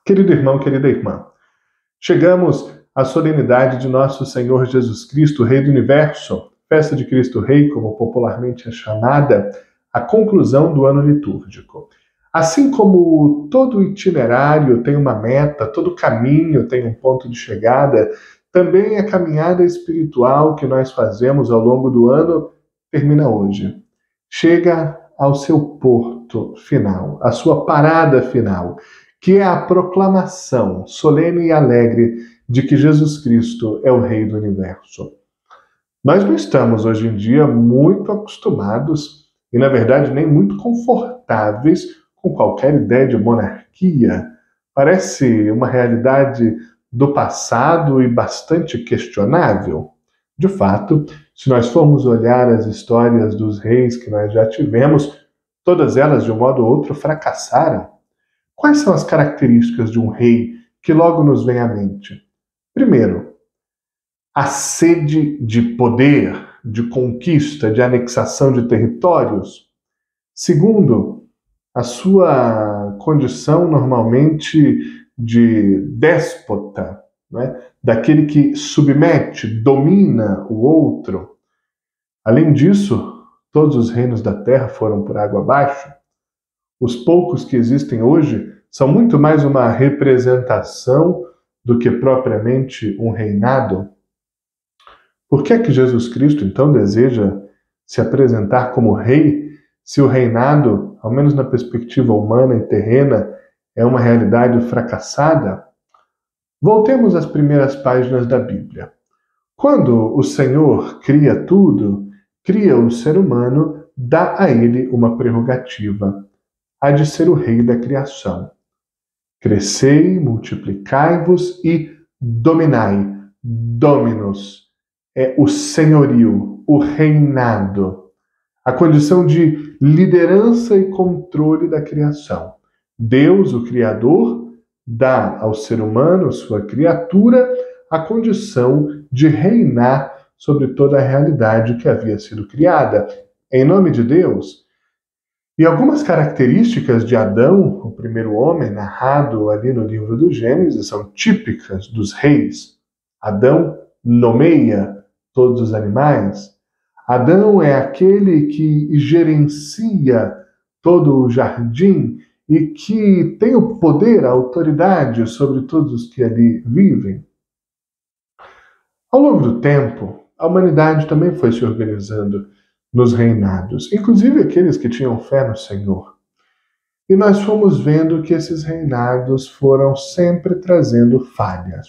Querido irmão, querida irmã, chegamos à solenidade de nosso Senhor Jesus Cristo, Rei do Universo, festa de Cristo Rei, como popularmente é chamada, a conclusão do ano litúrgico. Assim como todo itinerário tem uma meta, todo caminho tem um ponto de chegada, também a caminhada espiritual que nós fazemos ao longo do ano termina hoje. Chega ao seu porto final, à sua parada final, que é a proclamação solene e alegre de que Jesus Cristo é o Rei do Universo. Nós não estamos hoje em dia muito acostumados e, na verdade, nem muito confortáveis com qualquer ideia de monarquia. Parece uma realidade do passado e bastante questionável. De fato, se nós formos olhar as histórias dos reis que nós já tivemos, todas elas, de um modo ou outro, fracassaram. Quais são as características de um rei que logo nos vem à mente? Primeiro, a sede de poder, de conquista, de anexação de territórios. Segundo, a sua condição normalmente de déspota, né? Daquele que submete, domina o outro. Além disso, todos os reinos da terra foram por água abaixo. Os poucos que existem hoje são muito mais uma representação do que propriamente um reinado. Por que é que Jesus Cristo, então, deseja se apresentar como rei, se o reinado, ao menos na perspectiva humana e terrena, é uma realidade fracassada? Voltemos às primeiras páginas da Bíblia. Quando o Senhor cria tudo, cria o ser humano, dá a ele uma prerrogativa: há de ser o rei da criação. Crescei, multiplicai-vos e dominai. Dominus é o senhorio, o reinado, a condição de liderança e controle da criação. Deus, o Criador, dá ao ser humano, sua criatura, a condição de reinar sobre toda a realidade que havia sido criada. Em nome de Deus. E algumas características de Adão, o primeiro homem, narrado ali no livro do Gênesis, são típicas dos reis. Adão nomeia todos os animais. Adão é aquele que gerencia todo o jardim e que tem o poder, a autoridade sobre todos os que ali vivem. Ao longo do tempo, a humanidade também foi se organizando nos reinados, inclusive aqueles que tinham fé no Senhor. E nós fomos vendo que esses reinados foram sempre trazendo falhas.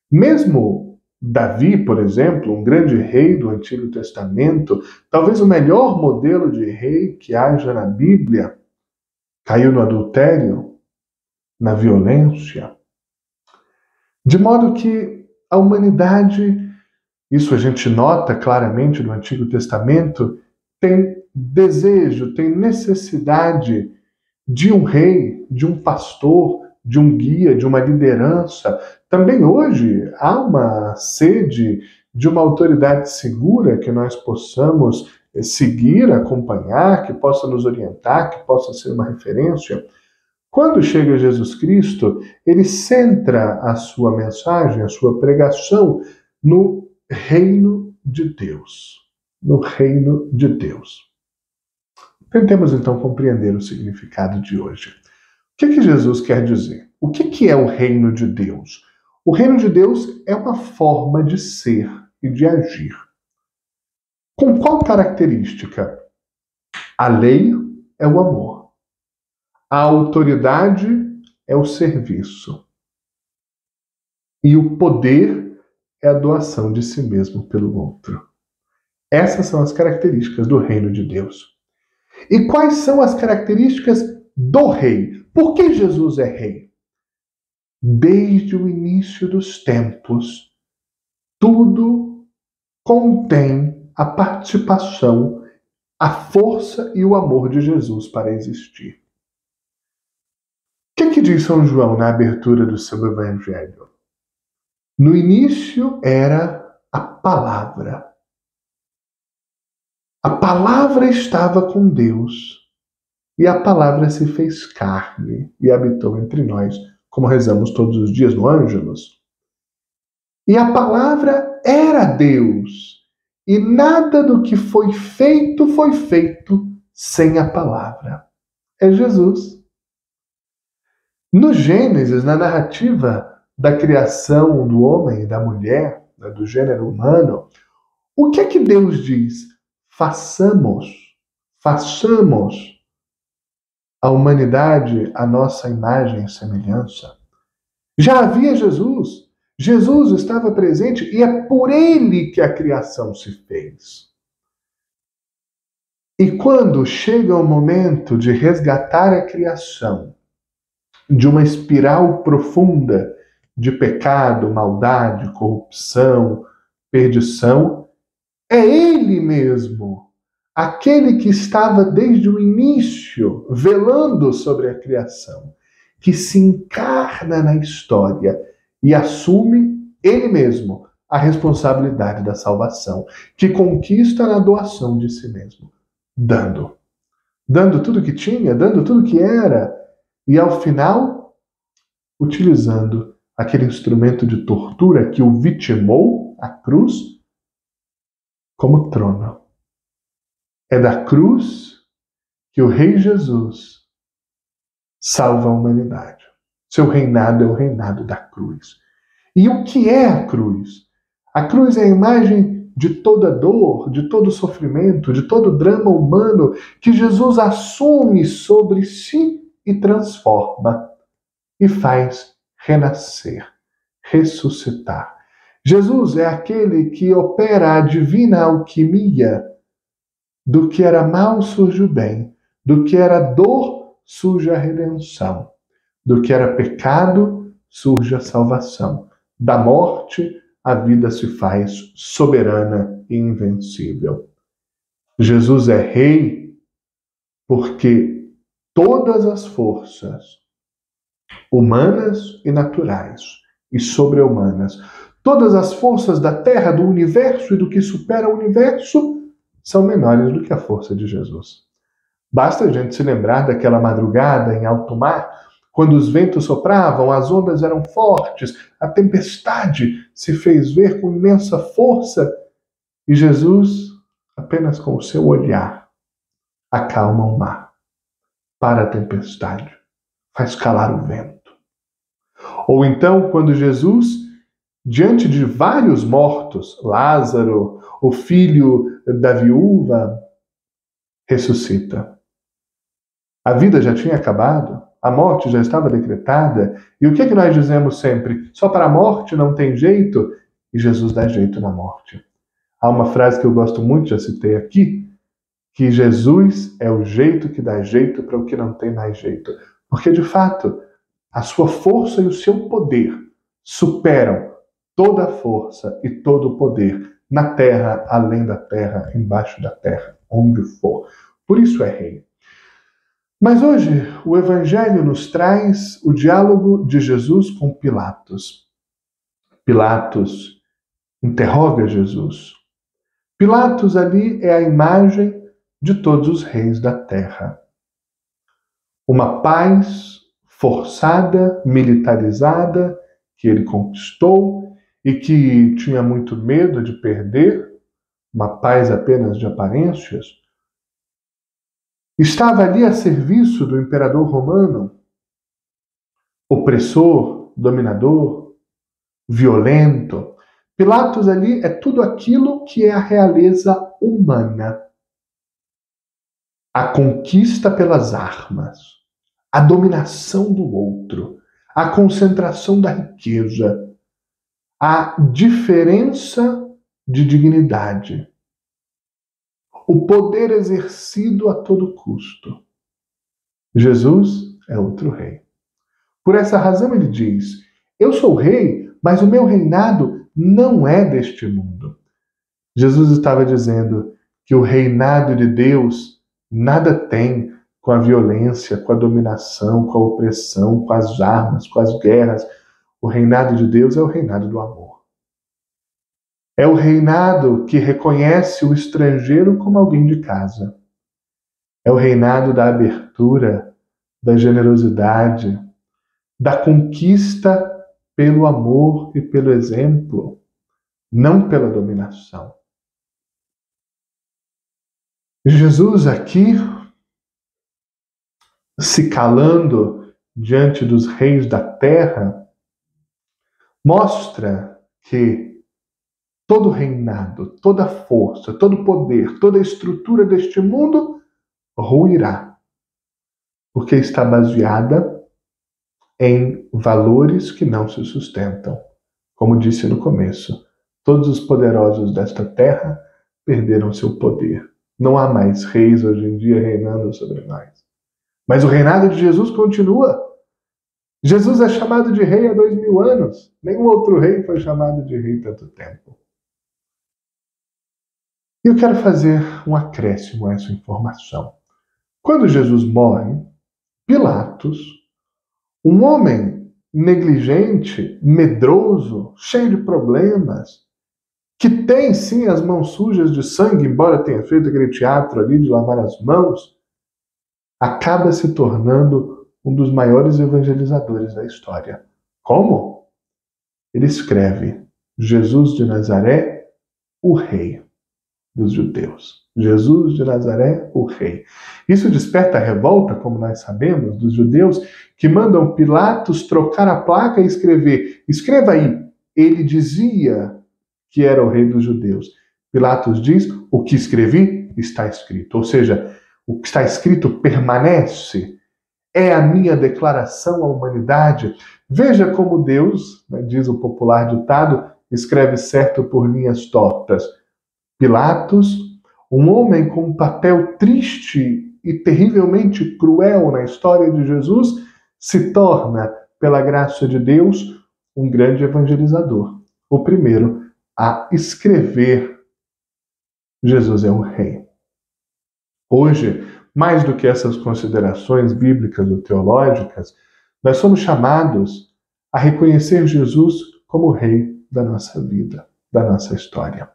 Mesmo Davi, por exemplo, um grande rei do Antigo Testamento, talvez o melhor modelo de rei que haja na Bíblia, caiu no adultério, na violência. De modo que a humanidade, isso a gente nota claramente no Antigo Testamento, tem desejo, tem necessidade de um rei, de um pastor, de um guia, de uma liderança. Também hoje há uma sede de uma autoridade segura que nós possamos seguir, acompanhar, que possa nos orientar, que possa ser uma referência. Quando chega Jesus Cristo, ele centra a sua mensagem, a sua pregação no reino de Deus. No reino de Deus. Tentemos então compreender o significado de hoje. O que Jesus quer dizer? O que é o reino de Deus? O reino de Deus é uma forma de ser e de agir. Com qual característica? A lei é o amor. A autoridade é o serviço. E o poder é a doação de si mesmo pelo outro. Essas são as características do reino de Deus. E quais são as características do rei? Por que Jesus é rei? Desde o início dos tempos, tudo contém a participação, a força e o amor de Jesus para existir. O que diz São João na abertura do seu Evangelho? No início era a palavra. A palavra estava com Deus e a palavra se fez carne e habitou entre nós. como rezamos todos os dias no Ângelus. E a palavra era Deus, e nada do que foi feito sem a palavra. É Jesus. No Gênesis, na narrativa da criação do homem e da mulher, do gênero humano, o que é que Deus diz? Façamos a humanidade à nossa imagem e semelhança. Já havia Jesus. Jesus estava presente e é por ele que a criação se fez. E quando chega o momento de resgatar a criação de uma espiral profunda de pecado, maldade, corrupção, perdição, é ele mesmo, aquele que estava desde o início velando sobre a criação, que se encarna na história e assume ele mesmo a responsabilidade da salvação, que conquista na doação de si mesmo, dando tudo que tinha, dando tudo que era, e ao final, utilizando aquele instrumento de tortura que o vitimou, a cruz, como trono. É da cruz que o Rei Jesus salva a humanidade. Seu reinado é o reinado da cruz. E o que é a cruz? A cruz é a imagem de toda dor, de todo sofrimento, de todo drama humano que Jesus assume sobre si e transforma e faz renascer, ressuscitar. Jesus é aquele que opera a divina alquimia. Do que era mal surge o bem, do que era dor surge a redenção, do que era pecado surge a salvação. Da morte a vida se faz soberana e invencível. Jesus é rei porque todas as forças humanas e naturais e sobre-humanas, todas as forças da terra, do universo e do que supera o universo, são menores do que a força de Jesus. Basta a gente se lembrar daquela madrugada em alto mar, quando os ventos sopravam, as ondas eram fortes, a tempestade se fez ver com imensa força, e Jesus, apenas com o seu olhar, acalma o mar, para a tempestade, faz calar o vento. Ou então, quando Jesus, diante de vários mortos, Lázaro, o filho da viúva, ressuscita. A vida já tinha acabado, a morte já estava decretada, e o que é que nós dizemos sempre? Só para a morte não tem jeito? E Jesus dá jeito na morte. Há uma frase que eu gosto muito, já citei aqui, que Jesus é o jeito que dá jeito para o que não tem mais jeito. Porque, de fato, a sua força e o seu poder superam toda a força e todo o poder, na terra, além da terra, embaixo da terra, onde for. Por isso é rei. Mas hoje o Evangelho nos traz o diálogo de Jesus com Pilatos. Pilatos interroga Jesus. Pilatos ali é a imagem de todos os reis da terra. Uma paz forçada, militarizada, que ele conquistou e que tinha muito medo de perder, uma paz apenas de aparências, estava ali a serviço do imperador romano, opressor, dominador, violento. Pilatos ali é tudo aquilo que é a realeza humana. A conquista pelas armas, a dominação do outro, a concentração da riqueza, a diferença de dignidade, o poder exercido a todo custo. Jesus é outro rei. Por essa razão ele diz: eu sou rei, mas o meu reinado não é deste mundo. Jesus estava dizendo que o reinado de Deus nada tem com a violência, com a dominação, com a opressão, com as armas, com as guerras. O reinado de Deus é o reinado do amor. É o reinado que reconhece o estrangeiro como alguém de casa. É o reinado da abertura, da generosidade, da conquista pelo amor e pelo exemplo, não pela dominação. Jesus aqui, se calando diante dos reis da terra, mostra que todo reinado, toda força, todo poder, toda estrutura deste mundo ruirá, porque está baseada em valores que não se sustentam. Como disse no começo, todos os poderosos desta terra perderam seu poder. Não há mais reis hoje em dia reinando sobre nós. Mas o reinado de Jesus continua. Jesus é chamado de rei há 2000 anos. Nenhum outro rei foi chamado de rei tanto tempo. E eu quero fazer um acréscimo a essa informação. Quando Jesus morre, Pilatos, um homem negligente, medroso, cheio de problemas, que tem sim as mãos sujas de sangue, embora tenha feito aquele teatro ali de lavar as mãos, acaba se tornando um dos maiores evangelizadores da história. Como? Ele escreve: Jesus de Nazaré, o rei dos judeus. Jesus de Nazaré, o rei. Isso desperta a revolta, como nós sabemos, dos judeus que mandam Pilatos trocar a placa e escrever: escreva aí, ele dizia que era o rei dos judeus. Pilatos diz: o que escrevi está escrito. Ou seja, o que está escrito permanece. É a minha declaração à humanidade. Veja como Deus, diz o popular ditado, escreve certo por linhas tortas. Pilatos, um homem com um papel triste e terrivelmente cruel na história de Jesus, se torna, pela graça de Deus, um grande evangelizador. O primeiro a escrever: Jesus é o rei. Hoje, mais do que essas considerações bíblicas ou teológicas, nós somos chamados a reconhecer Jesus como o rei da nossa vida, da nossa história.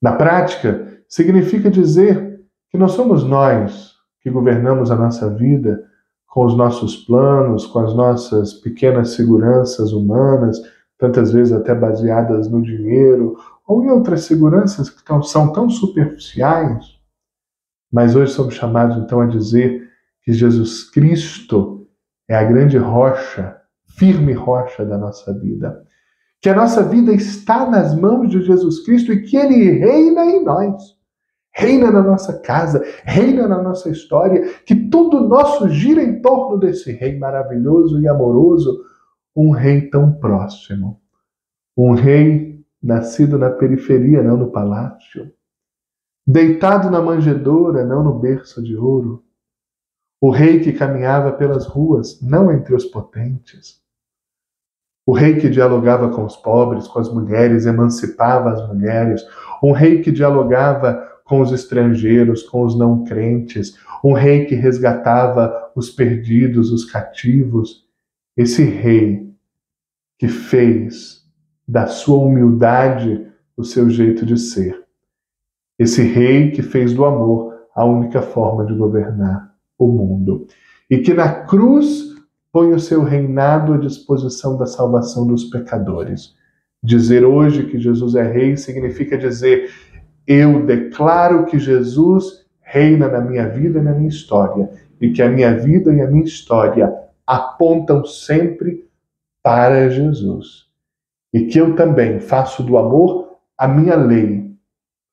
Na prática, significa dizer que não somos nós que governamos a nossa vida com os nossos planos, com as nossas pequenas seguranças humanas, tantas vezes até baseadas no dinheiro, ou em outras seguranças que são tão superficiais. Mas hoje somos chamados então a dizer que Jesus Cristo é a grande rocha, firme rocha da nossa vida. Que a nossa vida está nas mãos de Jesus Cristo e que Ele reina em nós. Reina na nossa casa, reina na nossa história, que tudo nosso gira em torno desse rei maravilhoso e amoroso, um rei tão próximo. Um rei nascido na periferia, não no palácio. Deitado na manjedoura, não no berço de ouro. O rei que caminhava pelas ruas, não entre os potentes. O rei que dialogava com os pobres, com as mulheres, emancipava as mulheres. Um rei que dialogava com os estrangeiros, com os não crentes. Um rei que resgatava os perdidos, os cativos. Esse rei que fez da sua humildade o seu jeito de ser. Esse rei que fez do amor a única forma de governar o mundo. E que na cruz põe o seu reinado à disposição da salvação dos pecadores. Dizer hoje que Jesus é rei significa dizer: eu declaro que Jesus reina na minha vida e na minha história, e que a minha vida e a minha história apontam sempre para Jesus. E que eu também faço do amor a minha lei,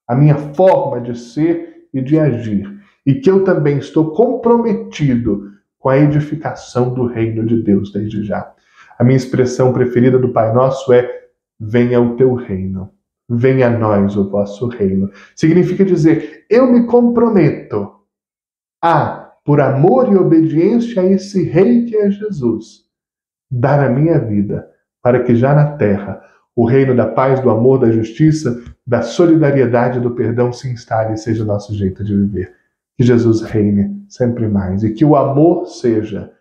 a minha forma de ser e de agir. E que eu também estou comprometido com a edificação do reino de Deus desde já. A minha expressão preferida do Pai Nosso é: venha o teu reino, venha a nós o vosso reino. Significa dizer: eu me comprometo a, por amor e obediência a esse rei que é Jesus, dar a minha vida para que já na terra o reino da paz, do amor, da justiça, da solidariedade e do perdão se instale e seja o nosso jeito de viver. Que Jesus reine sempre mais e que o amor seja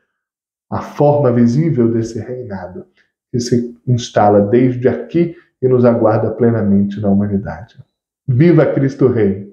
a forma visível desse reinado que se instala desde aqui e nos aguarda plenamente na humanidade. Viva Cristo Rei!